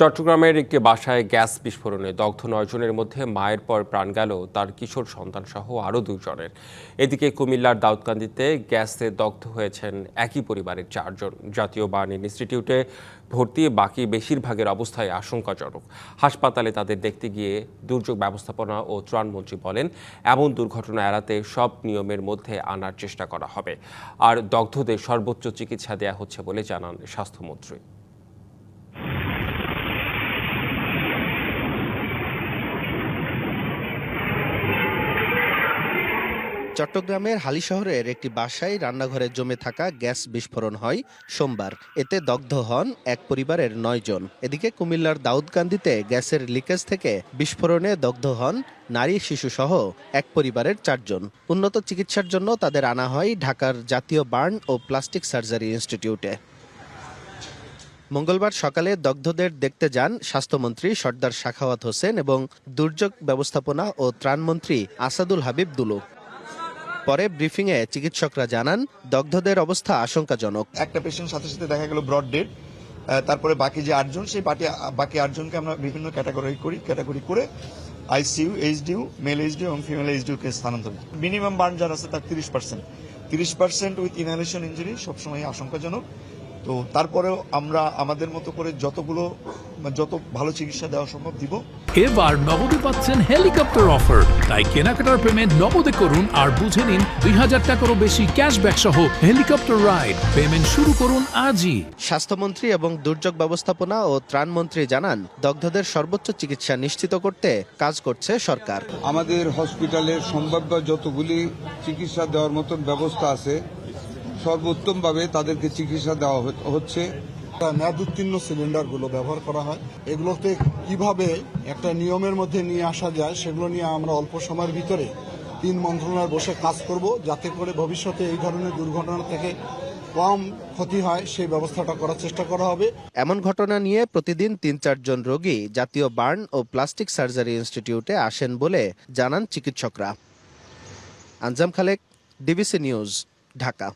চট্টগ্রামের একটি বাসায় গ্যাস বিস্ফোরণে দগ্ধ ৯ জনের মধ্যে মায়ের পর প্রাণ গেল তার কিশোর সন্তান সহ আরও ২ জনের। এদিকে কুমিল্লার দাউদকান্দিতে গ্যাসে দগ্ধ হয়েছেন একই পরিবারের ৪ জন। জাতীয় বার্ন ইনস্টিটিউটে ভর্তি বাকি বেশিরভাগের অবস্থায় আশঙ্কাজনক। হাসপাতালে তাদের দেখতে গিয়ে দুর্যোগ ব্যবস্থাপনা ও ত্রাণমন্ত্রী বলেন, এমন দুর্ঘটনা এড়াতে সব নিয়মের মধ্যে আনার চেষ্টা করা হবে। আর দগ্ধদের সর্বোচ্চ চিকিৎসা দেয়া হচ্ছে বলে জানান স্বাস্থ্যমন্ত্রী। চট্টগ্রামের হালিশহরের একটি বাসায় রান্নাঘরে জমে থাকা গ্যাস বিস্ফোরণ হয় সোমবার। এতে দগ্ধ হন এক পরিবারের ৯ জন। এদিকে কুমিল্লার দাউদকান্দিতে গ্যাসের লিকেজ থেকে বিস্ফোরণে দগ্ধ হন নারী শিশুসহ এক পরিবারের ৪ জন। উন্নত চিকিৎসার জন্য তাদের আনা হয় ঢাকার জাতীয় বার্ন ও প্লাস্টিক সার্জারি ইনস্টিটিউটে। মঙ্গলবার সকালে দগ্ধদের দেখতে যান স্বাস্থ্যমন্ত্রী সর্দার সাখাওয়াত হোসেন এবং দুর্যোগ ব্যবস্থাপনা ও ত্রাণমন্ত্রী আসাদুল হাবিব দুলু। পরে ব্রিফিংয়ে চিকিৎসকরা জানান, দগ্ধদের অবস্থা আশঙ্কাজনক। একটা পেশেন্ট সাথে সাথে দেখা গেল ব্রড ডেড। তারপরে বাকি যে ৮ জন, সেই বাকি ৮ জনকে আমরা বিভিন্ন ক্যাটাগরি করে আইসিইউ, এইচডিইউ, মেল এইচডিইউ এবং ফিমেল এইচডিইউ কে স্থানান্তর। মিনিমাম বার্ন যার আছে তার 30% উইথ ইনহেলেশন ইনজুরি সবসময় আশঙ্কাজনক। তো তারপরেও আমরা আমাদের মতো করে যত ভালো চিকিৎসা দেওয়া সম্ভব দিব। এবার নগদে পাচ্ছেন হেলিকপ্টার অফার, তাই কেনাকাটার পেমেন্ট নগদে করুন আর বুঝে নিন ২০০০ টাকারও বেশি ক্যাশব্যাক সহ হেলিকপ্টার রাইড। পেমেন্ট শুরু করুন আজই। স্বাস্থ্যমন্ত্রী এবং দুর্যোগ ব্যবস্থাপনা ও ত্রাণমন্ত্রী জানান, দগ্ধদের সর্বোচ্চ চিকিৎসা নিশ্চিত করতে কাজ করছে সরকার। আমাদের হসপিটালের সম্ভাব্য যতগুলি চিকিৎসা দেওয়ার মতন ব্যবস্থা আছে, সর্বোত্তমভাবে তাদেরকে চিকিৎসা দেওয়া হচ্ছে। মেয়াদোত্তীর্ণ সিলিন্ডারগুলো ব্যবহার করা হয়। এগুলোতে কিভাবে একটা নিয়মের মধ্যে নিয়ে আসা যায় সেগুলো নিয়ে আমরা অল্প সময়ের ভিতরে ৩ মন্ত্রণালয় বসে কাজ করব, যাতে করে ভবিষ্যতে এই ধরনের দুর্ঘটনা থেকে কম ক্ষতি হয় সেই ব্যবস্থাটা করার চেষ্টা করা হবে। এমন ঘটনা নিয়ে প্রতিদিন ৩-৪ জন রোগী জাতীয় বার্ন ও প্লাস্টিক সার্জারি ইনস্টিটিউটে আসেন বলে জানান চিকিৎসকরা। আঞ্জাম খালেক, ডিবিসি নিউজ, ঢাকা।